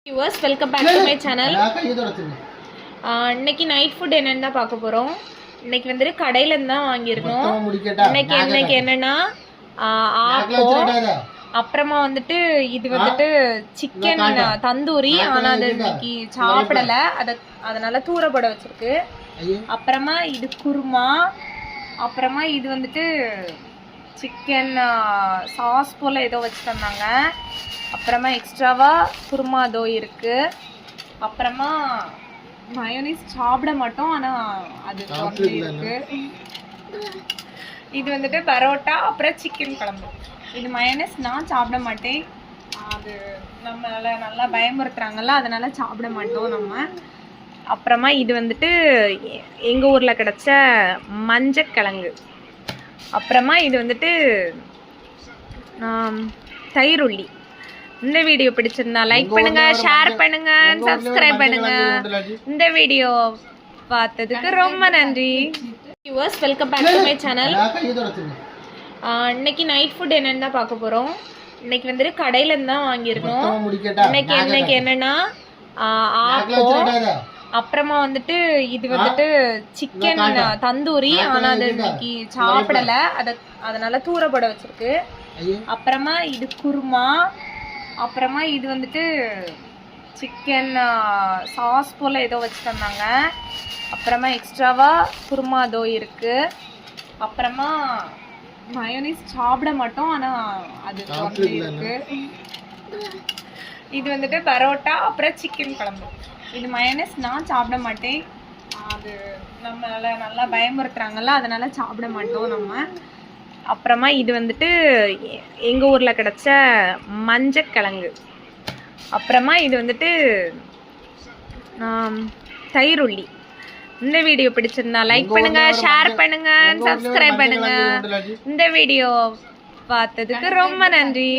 viewers, welcome back to my channel. இன்னைக்கு night food என்னன்னு தான் பார்க்க போறோம். இன்னைக்கு வந்து கடையில இருந்து தான் வாங்கியிருக்கோம். இன்னைக்கு என்னன்னா ஆப்போ, அப்புறமா வந்துட்டு இது வந்துட்டு சிக்கன் தந்தூரி. ஆனா அது இன்னைக்கு சாப்பிடல, அதனால தூரப்பட வச்சிருக்கு. அப்புறமா இது குருமா, அப்புறமா இது வந்துட்டு சிக்கன் சாஸ் போல ஏதோ வச்சு தந்தாங்க. அப்புறமா எக்ஸ்ட்ராவா குருமா அதோ இருக்கு. அப்புறமா மயோனைஸ் சாப்பிட மாட்டோம், ஆனா அது இருக்கு. இது வந்துட்டு பரோட்டா, அப்புறம் சிக்கன் குழம்பு. இது மயோனைஸ் நான் சாப்பிட மாட்டேன், அது நம்மளால நல்லா பயமுறுத்துறாங்கல்ல, அதனால சாப்பிட மாட்டோம் நம்ம. அப்புறமா இது வந்துட்டு எங்க ஊர்ல கிடைச்ச மஞ்சக்கிழங்கு. அப்புறமா இது வந்துட்டு தயிர்-உள்ளி. இந்த வீடியோ பிடிச்சிருந்தா லைக் பண்ணுங்க, ஷேர் பண்ணுங்க, சப்ஸ்கிரைப் பண்ணுங்க. இந்த வீடியோ பார்த்ததுக்கு ரொம்ப நன்றி. Viewers, welcome back to my channel. இன்னைக்கு நைட் ஃபுட் என்னன்னு தான் பார்க்க போறோம். இன்னைக்கு வந்து கடையில இருந்து தான் வாங்கியிருக்கோம். இன்னைக்கு என்னன்னா ஆப்போ, அப்புறமா வந்துட்டு இது வந்துட்டு சிக்கன் தந்தூரி. ஆனா அது இன்னைக்கு சாப்பிடல, அதனால தூரப்பட வச்சிருக்கு. அப்புறமா இது குருமா, அப்புறமா இது வந்துட்டு சிக்கன் சாஸ் போல ஏதோ வச்சு தந்தாங்க. அப்புறமா எக்ஸ்ட்ராவா குருமா அதோ இருக்கு. அப்புறமா மயோனைஸ் சாப்பிட மாட்டோம், ஆனா அது இருக்கு. இது வந்துட்டு பரோட்டா, அப்புறம் சிக்கன் குழம்பு. இது மயோனைஸ் நான் சாப்பிட மாட்டேன், அது நம்மளால நல்லா பயமுறுத்துறாங்கல்ல, அதனால சாப்பிட மாட்டோம் நம்ம. அப்புறமா இது வந்துட்டு எங்க ஊர்ல கிடைச்ச மஞ்சக்கிழங்கு. அப்புறமா இது வந்துட்டு தயிர்-உள்ளி. இந்த வீடியோ பிடிச்சிருந்தா லைக் பண்ணுங்க, ஷேர் பண்ணுங்க, சப்ஸ்கிரைப் பண்ணுங்க. இந்த வீடியோ பார்த்ததுக்கு ரொம்ப நன்றி.